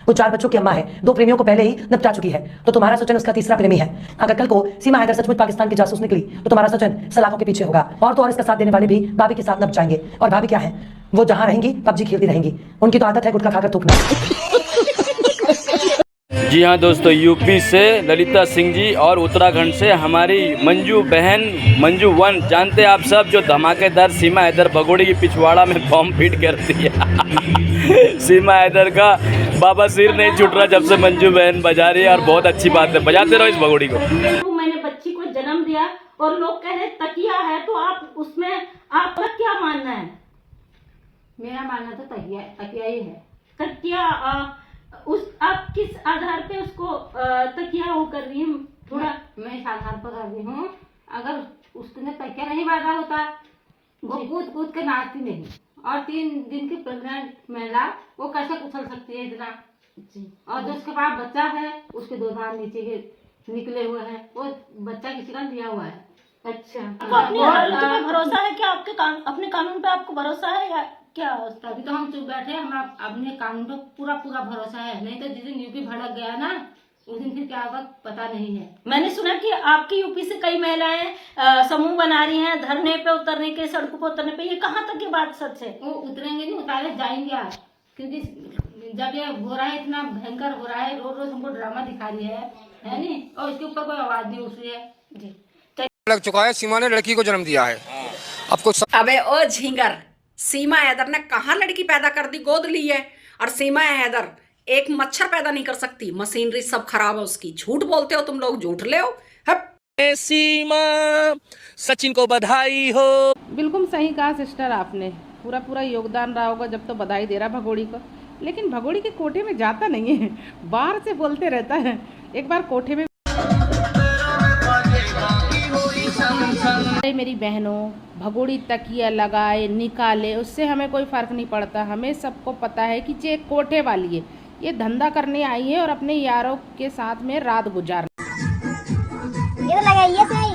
वो 4 बच्चों की अम्मा है, 2 प्रेमियों को पहले ही निपटा चुकी है, तो तुम्हारा सचिन उसका तीसरा प्रेमी है। अगर कल को सीमा हैदर सचमुच पाकिस्तान की जासूस निकली तो तुम्हारा सचिन सलाखों के पीछे होगा। और तो और इसका साथ देने वाले भी भाभी के साथ नप जाएंगे। और भाभी क्या है, वो जहां रहेंगी पबजी खेलती रहेंगी। उनकी तो आदत है गुटखा खाकर थूकना। जी हाँ दोस्तों, यूपी से ललिता सिंह जी और उत्तराखंड से हमारी मंजू बहन मंजू वन। जानते हैं आप सब, जो धमाकेदार सीमा हैदर भगोड़ी की पिछवाड़ा में बॉम्ब फिट करती है। सीमा हैदर का बाबा सिर नहीं छूट रहा जब से मंजू बहन बजा रही है, और बहुत अच्छी बात है, बजाते रहो इस भगोड़ी को। मैंने बच्ची को जन्म दिया और लोग कह रहे तकिया है, तो आप उसमें आपका क्या मानना है? मेरा मानना तो तकिया ही है। तकिया आप किस आधार पे उसको तकिया वो कर रही हैं? थोड़ा मैं इस आधार पर कर रही हूँ, अगर उसने तकिया नहीं बांधा होता, वो कूद कूद के नाचती नहीं, और 3 दिन की प्रेग्नेंट महिला वो कैसे उछल सकती है इतना? और जो उसके पास बच्चा है, उसके 2 दांत नीचे के निकले हुए हैं, वो बच्चा किसी का दिया हुआ है। अच्छा, आपको अपनी अदालत पे भरोसा है क्या? अपने कानून पे आपको भरोसा है या क्या? तभी तो हम चुप बैठे, हम अपने कानून पे पूरा भरोसा है। नहीं तो जिस दिन यूपी भड़क गया ना, उस दिन फिर क्या होगा पता नहीं है। मैंने सुना कि आपकी यूपी से कई महिलाएं समूह बना रही हैं धरने पे उतरने के, सड़कों पे उतरने पे। ये कहाँ तक ये बात सच है? वो उतरेंगे नहीं, उतारे जाएंगे आज, क्योंकि जब ये हो रहा है, इतना भयंकर हो रहा है, रोज रोज हमको ड्रामा दिखा रही है नहीं, और इसके ऊपर कोई आवाज नहीं उठ रही है जी। लग चुका है, सीमा ने लड़की को जन्म दिया है। आपको अबे ओ झिंगर, सीमा हैदर ने कहाँ लड़की पैदा कर दी, गोद ली है। और सीमा हैदर एक मच्छर पैदा नहीं कर सकती, मशीनरी सब खराब है उसकी। झूठ बोलते हो तुम लोग, झूठ ले हो। सीमा, सचिन को बधाई हो। बिल्कुल सही कहा सिस्टर आपने, पूरा योगदान रहा होगा जब तो बधाई दे रहा भगोड़ी को। लेकिन भगोड़ी के कोठे में जाता नहीं है, बाहर से बोलते रहता है। एक बार कोठे में मेरी बहनों, भगोड़ी तकिया लगाए निकाले, उससे हमें कोई फर्क नहीं पड़ता। हमें सबको पता है कि ये कोठे वाली है, ये धंधा करने आई है और अपने यारों के साथ में रात गुजार। ये लगाइए सही।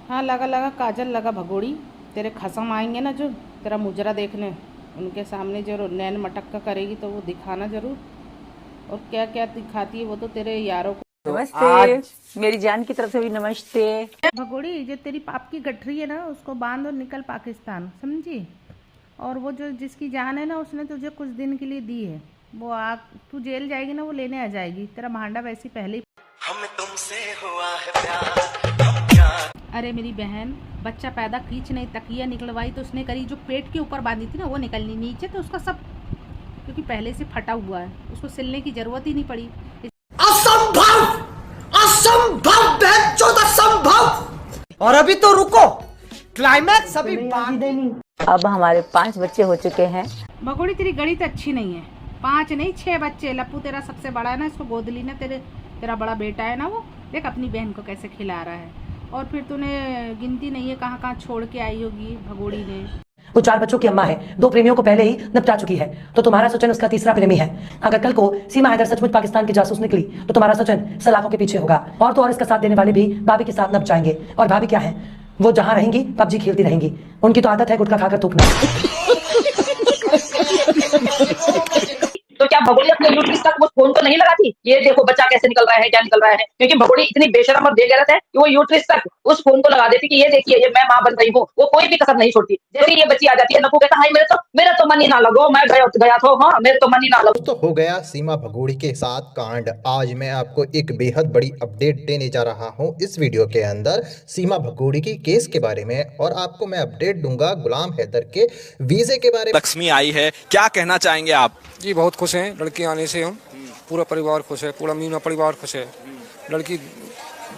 हाँ लगा काजल लगा भगोड़ी। तेरे खसम आएंगे ना जो तेरा मुजरा देखने, उनके सामने जो नैन मटक का करेगी तो वो दिखाना जरूर। और क्या क्या दिखाती है वो तो तेरे यारों को। नमस्ते, मेरी जान की तरफ से भी नमस्ते। भगोड़ी, जो तेरी पाप की गठरी है ना, उसको बांध और निकल पाकिस्तान, समझी? और वो जो जिसकी जान है ना, उसने तुझे कुछ दिन के लिए दी है, वो तू जेल जाएगी ना, वो लेने आ जाएगी। तेरा भांडा वैसे पहले ही हमें तुमसे हुआ है प्यार। अरे मेरी बहन, बच्चा पैदा खींच नहीं, तकिया निकलवाई तो उसने करी, जो पेट के ऊपर बांधी थी ना वो निकलनी, नीचे तो उसका सब क्योंकि पहले से फटा हुआ है, उसको सिलने की जरूरत ही नहीं पड़ी। असंभव असंभव। और अभी तो रुको, क्लाइमैक्स अभी नहीं। अब हमारे 5 बच्चे हो चुके हैं। भगोड़ी तेरी गणित अच्छी नहीं है, 5 नहीं 6 बच्चे। लप्पू तेरा सबसे बड़ा है ना, इसको गोद ली ना, तेरा बड़ा बेटा है ना, वो देख अपनी बहन को कैसे खिला रहा है। और फिर तूने गिनती नहीं है कहाँ कहाँ छोड़ के आई होगी भगोड़ी ने। वो 4 बच्चों की अम्मा है, 2 प्रेमियों को पहले ही निपटा चुकी है, तो तुम्हारा सचिन उसका तीसरा प्रेमी है। अगर कल को सीमा हैदर सचमुच पाकिस्तान की जासूस निकली तो तुम्हारा सचिन सलाखों के पीछे होगा। और तो और इसका साथ देने वाले भी भाभी के साथ नप जाएंगे। और भाभी क्या है, वो जहां रहेंगी पबजी खेलती रहेंगी। उनकी तो आदत है गुटखा खाकर थूकना। तो क्या भगोड़ी अपने यूट्यूब तक वो फोन को नहीं लगाती? ये देखो बच्चा कैसे निकल रहा है, क्या निकल रहा है, क्योंकि भगोड़ी इतनी बेशरम और बेगैरत है कि वो यूट्यूब तक उस फोन को लगा देती कि ये देखिए ये मैं मां बन रही हूँ। वो कोई भी कसर नहीं छोड़ती। जैसे ये बच्ची आ जाती है, नपू कहता है मेरा तो मन ही ना लगो, मैं गया था, हाँ मेरे तो मन ही ना लगो। तो हो गया सीमा भगोड़ी के साथ कांड। आज मैं आपको एक बेहद बड़ी अपडेट देने जा रहा हूँ इस वीडियो के अंदर, सीमा भगोड़ी की केस के बारे में। और आपको मैं अपडेट दूंगा गुलाम हैदर के वीजे के बारे में। लक्ष्मी आई है, क्या कहना चाहेंगे आप? जी बहुत खुश हैं लड़की आने से, हम पूरा परिवार खुश है, पूरा मीना परिवार खुश है। लड़की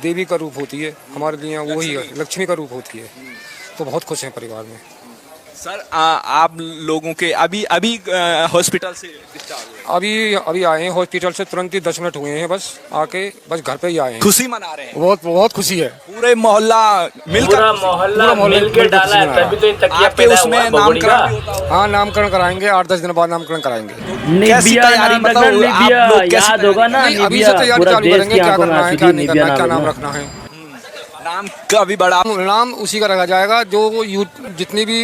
देवी का रूप होती है हमारे लिए, वही है लक्ष्मी का रूप होती है, तो बहुत खुश हैं परिवार में। सर आप लोगों के अभी हॉस्पिटल से डिस्चार्ज अभी आए हैं हॉस्पिटल से, तुरंत ही 10 मिनट हुए हैं, बस आके बस घर पे ही आए हैं। खुशी मना रहे हैं? बहुत खुशी है। पूरे मोहल्ला मिलकर डाला है, तभी तो ये तकिया आपके पैदा उसमें हुआ भगोड़ी का। नामकरण? हाँ नामकरण कराएंगे, 8-10 दिन बाद नामकरण कराएंगे। कैसी तैयारी, मतलब आप लोग कैसी याद होगा ना, अभी से तैयारी चालू करेंगे, क्या करना है क्या नहीं करना है, क्या नाम रखना है। नाम का भी बड़ा नाम उसी का रखा जाएगा जो जितनी भी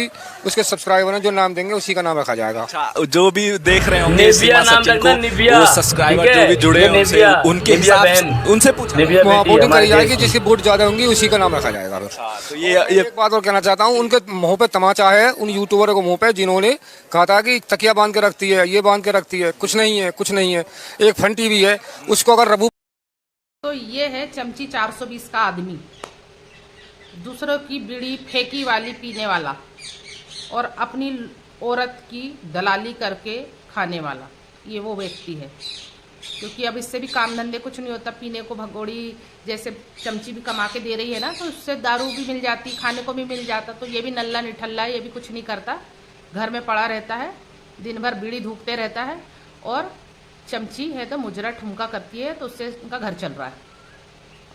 उसके सब्सक्राइबर हैं जो नाम देंगे उसी का नाम रखा जाएगा। अच्छा, जो भी देख रहे होंगे निव्या सीमा नाम सचिन रखना, को, निव्या, वो सब्सक्राइबर ठीक है? जो भी जुड़े ये हैं उनसे निव्या, उनके निव्या हिसाब से बहन। उनसे पूछा। निव्या बेटी वोटिंग हमारे करी जाएगी, देश की। जिसकी वोट ज्यादा होंगी उसी का नाम रखा जाएगा। तो ये एक बात और कहना चाहता हूँ, उनके मुंह पे तमाचा है उन यूट्यूबरों के मुंह पे जिन्होंने कहा था कि तकिया बांध के रखती है, ये बांध के रखती है, कुछ नहीं है, कुछ नहीं है। एक फन टीवी है, उसको अगर रबू तो ये है चमची 420 का आदमी, दूसरों की बीड़ी फेंकी वाली पीने वाला और अपनी औरत की दलाली करके खाने वाला, ये वो व्यक्ति है। क्योंकि अब इससे भी काम धंधे कुछ नहीं होता, पीने को भगोड़ी जैसे चमची भी कमा के दे रही है ना, तो उससे दारू भी मिल जाती, खाने को भी मिल जाता। तो ये भी नल्ला निठल्ला है, ये भी कुछ नहीं करता, घर में पड़ा रहता है, दिन भर बीड़ी धूपते रहता है। और चमची है तो मुजरा ठुमका करती है, तो उससे उनका घर चल रहा है।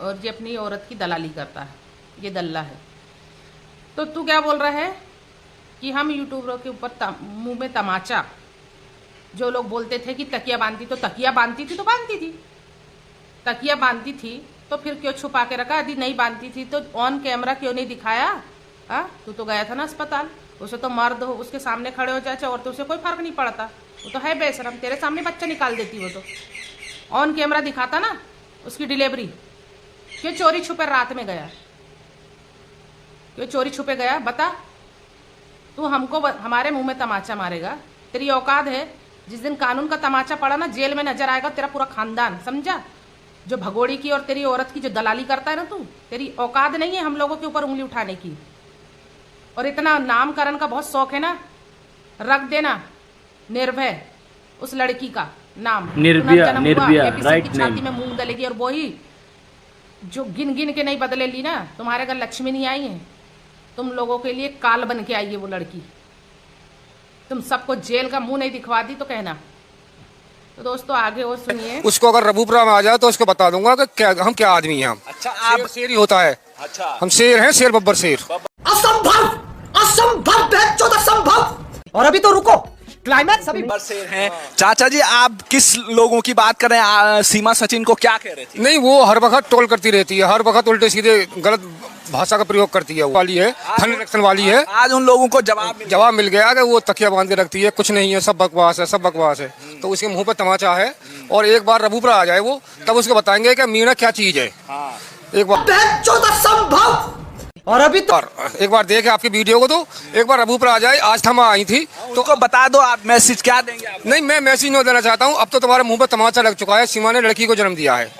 और ये अपनी औरत की दलाली करता है, ये दल्ला है। तो तू क्या बोल रहा है कि हम यूट्यूबरों के ऊपर मुंह में तमाचा, जो लोग बोलते थे कि तकिया बांधती, तो तकिया बांधती थी तो बांधती थी, तकिया बांधती थी तो फिर क्यों छुपा के रखा? यदि नहीं बांधती थी तो ऑन कैमरा क्यों नहीं दिखाया? तू तो गया था ना अस्पताल, उसे तो मर्द हो उसके सामने खड़े हो जाए और तो उसे कोई फर्क नहीं पड़ता, वो तो है बेशरम, तेरे सामने बच्चा निकाल देती, वो तो ऑन कैमरा दिखाता ना उसकी डिलीवरी। क्यों चोरी छुपे रात में गया? क्यों चोरी छुपे गया? बता। तू हमको हमारे मुंह में तमाचा मारेगा? तेरी औकात है? जिस दिन कानून का तमाचा पड़ा ना, जेल में नजर आएगा तेरा पूरा खानदान, समझा? जो भगोड़ी की और तेरी औरत की जो दलाली करता है ना तू, तेरी औकात नहीं है हम लोगों के ऊपर उंगली उठाने की। और इतना नामकरण का बहुत शौक है ना, रख देना निर्भय उस लड़की का नाम, निर्भया, निर्भया, APC राइट की छाती नेम। में मूंग डलेगी। और वही जो गिन गिन के नहीं बदले ली ना, तुम्हारे घर लक्ष्मी नहीं आई है, तुम लोगों के लिए काल बन के आई है वो लड़की। तुम सबको जेल का मुंह नहीं दिखवा दी तो कहना। तो दोस्तों आगे और सुनिए। उसको अगर रबूपुरा में आ जाए तो उसको बता दूंगा कि क्या हम क्या आदमी हैं। हम अच्छा, आप शेर ही होता है। अच्छा, हम शेर हैं, शेर बब्बर शेर। असंभव, असंभव, असंभव। और अभी तो रुको, क्लाइमैक्स अभी। शेर हैं। चाचा जी, आप किस लोगों की बात कर रहे हैं? सीमा सचिन को क्या कह रहे थे? नहीं, वो हर वक्त टोल करती रहती है, हर वक्त उल्टे सीधे गलत भाषा का प्रयोग करती है। वो वाली है, फन इलेक्शन वाली है। आज उन लोगों को जवाब मिल गया कि वो तकिया बांध के रखती है, कुछ नहीं है, सब बकवास है, सब बकवास है। तो उसके मुंह पर तमाचा है। और एक बार रबूपुरा आ जाए वो, तब उसको बताएंगे कि मीणा क्या चीज है। एक बार और अभी तो एक बार देखे आपकी वीडियो को, तो एक बार रबूपुरा आ जाए। आज थमा आई थी तो बता दो, आप मैसेज क्या देंगे आप? नहीं, मैं मैसेज नहीं देना चाहता हूँ। अब तो तुम्हारे मुंह पर तमाचा लग चुका है। सीमा ने लड़की को जन्म दिया है,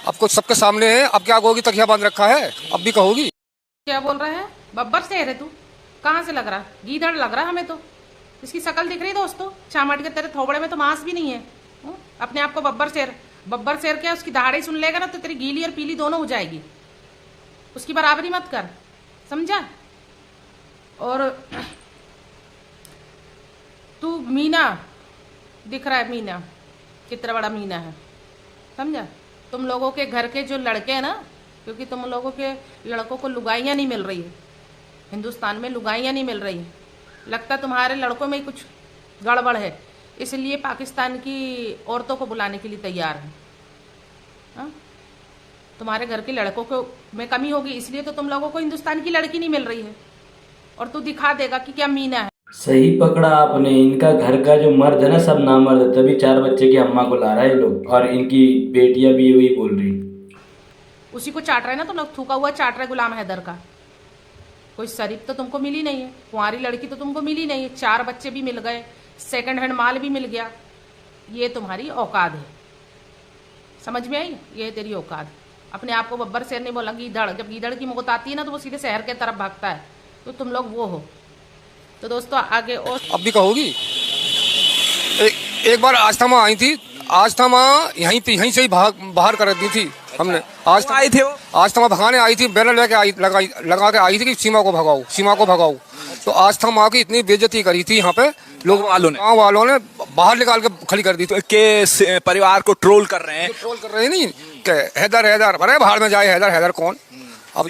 अब कुछ सबके सामने है। अब क्या कहोगी? तकिया बांध रखा है, अब भी कहोगी? क्या बोल रहा है? बब्बर शेर है तू? कहाँ से लग रहा? गीदड़ लग रहा हमें तो। इसकी शक्ल दिख रही दोस्तों, चामट के तेरे थोबड़े में तो मांस भी नहीं है। अपने आप को बब्बर शेर, बब्बर शेर क्या? उसकी दहाड़ी सुन लेगा ना तो तेरी गीली और पीली दोनों हो जाएगी। उसकी बराबरी मत कर, समझा? और तू मीना दिख रहा है, मीना कितना बड़ा मीना है, समझा? तुम लोगों के घर के जो लड़के हैं ना, क्योंकि तुम लोगों के लड़कों को लुगाइयाँ नहीं मिल रही है, हिंदुस्तान में लुगाइयाँ नहीं मिल रही है। लगता तुम्हारे लड़कों में ही कुछ गड़बड़ है, इसलिए पाकिस्तान की औरतों को बुलाने के लिए तैयार है। हाँ, तुम्हारे घर के लड़कों को में कमी होगी, इसलिए तो तुम लोगों को हिंदुस्तान की लड़की नहीं मिल रही है। और तू दिखा देगा कि क्या मीना है। सही पकड़ा आपने, इनका घर का जो मर्द है ना सब नामर्द है, तभी 4 बच्चे की अम्मा को ला रहा है ये लोग। और इनकी बेटियां भी वही बोल रही, उसी को चाट रहे ना तुम लोग, थूका हुआ चाट रहे गुलाम हैदर का। कोई शरीफ तो तुमको मिली नहीं है, कुंवारी लड़की तो तुमको मिली नहीं है, 4 बच्चे भी मिल गए, सेकंड हैंड माल भी मिल गया। ये तुम्हारी औकात है, समझ में आई? ये तेरी औकात। अपने आप को बब्बर शेर नहीं बोला, गीदड़। जब गीदड़ की मौत आती है ना तो वो सीधे शहर के तरफ भागता है, तो तुम लोग वो हो। तो दोस्तों आगे और अब भी कहोगी? एक बार आस्थमा आई थी, आस्थमा यहीं से ही बाहर कर दी थी हमने। आस्थमा आई थी, आस्थमा भगाने आई थी, बैनर लेके आई, लगा के आई थी कि सीमा को भगाओ, सीमा को भगाओ। तो आस्थमा की इतनी बेइज्जती करी थी यहाँ पे लोग गाँव वालों ने बाहर निकाल के खड़ी कर दी थी। के परिवार को ट्रोल कर रहे हैं, नहीं कि हैदर हैदर, अरे बाहर में जाए हैदर, हैदर कौन? अब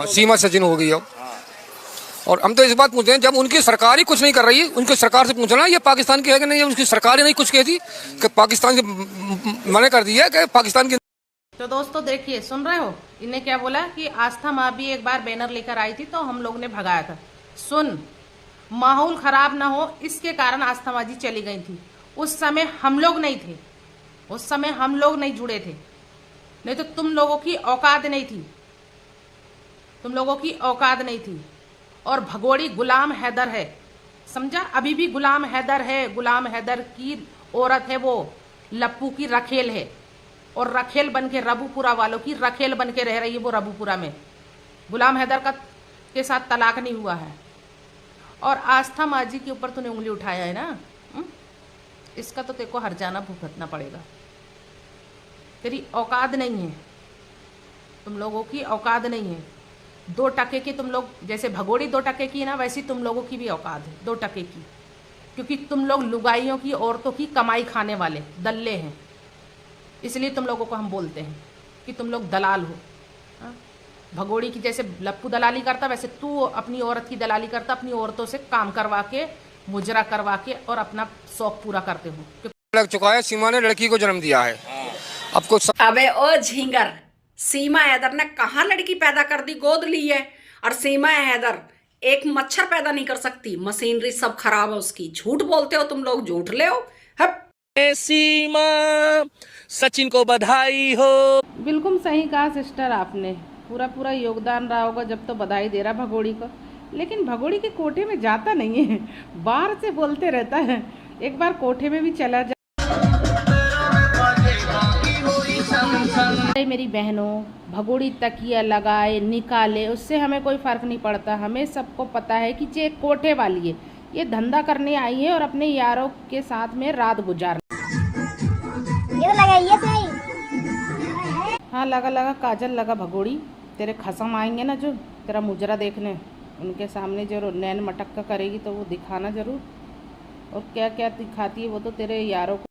सीमा सचिन हो गई अब। और हम तो इस बात पूछते हैं, जब उनकी सरकार ही कुछ नहीं कर रही है, उनकी सरकार से पूछना ये पाकिस्तान की है कि नहीं। उनकी सरकार ही नहीं कुछ कहती कि पाकिस्तान से मना कर दिया कि पाकिस्तान की। तो दोस्तों देखिए, सुन रहे हो, इन्हें क्या बोला कि आस्था माँ भी एक बार बैनर लेकर आई थी तो हम लोग ने भगाया था। सुन, माहौल खराब ना हो इसके कारण आस्था माँ जी चली गई थी। उस समय हम लोग नहीं थे, उस समय हम लोग नहीं जुड़े थे, नहीं तो तुम लोगों की औकात नहीं थी, तुम लोगों की औकात नहीं थी। और भगोड़ी गुलाम हैदर है, समझा? अभी भी गुलाम हैदर है, गुलाम हैदर की औरत है वो, लप्पू की रखेल है, और रखेल बन के रबूपुरा वालों की रखेल बन के रह रही है वो रबूपुरा में। गुलाम हैदर का के साथ तलाक नहीं हुआ है, और आस्था माँ जी के ऊपर तूने उंगली उठाया है ना, इसका तो तेरे को हर्जाना भुगतना पड़ेगा। तेरी औकात नहीं है, तुम लोगों की औकात नहीं है। 2 टके की तुम लोग, जैसे भगोड़ी 2 टके की है ना, वैसी तुम लोगों की भी औकात है 2 टके की, क्योंकि तुम लोग लुगाइयों की, औरतों की कमाई खाने वाले दल्ले हैं। इसलिए तुम लोगों को हम बोलते हैं कि तुम लोग दलाल हो। हाँ? भगोड़ी की जैसे लप्पू दलाली करता, वैसे तू अपनी औरत की दलाली करता, अपनी औरतों से काम करवा के, मुजरा करवा के, और अपना शौक पूरा करते हो। लग चुका है, सीमा ने लड़की को जन्म दिया है। अब कुछ अबे ओ झिंगर, सीमा हैदर ने कहाँ लड़की पैदा कर दी, गोद ली है। और सीमा हैदर एक मच्छर पैदा नहीं कर सकती, मशीनरी सब खराब है उसकी। झूठ बोलते हो तुम लोग, झूठ ले हो। सीमा, सचिन को बधाई हो। बिल्कुल सही कहा सिस्टर आपने, पूरा पूरा योगदान रहा होगा जब तो बधाई दे रहा भगोड़ी को। लेकिन भगोड़ी के कोठे में जाता नहीं है, बाहर से बोलते रहता है। एक बार कोठे में भी चला जा। मेरी बहनों, भगोड़ी तकिया लगाए निकाले, उससे हमें कोई फर्क नहीं पड़ता। हमें सबको पता है कि ये कोठे वाली है, ये धंधा करने आई है और अपने यारों के साथ में रात गुजार। हाँ, लगा लगा काजल लगा भगोड़ी। तेरे खसम आएंगे ना जो तेरा मुजरा देखने, उनके सामने जो नैन मटक्का करेगी तो वो दिखाना जरूर। और क्या क्या दिखाती है वो तो तेरे यारों को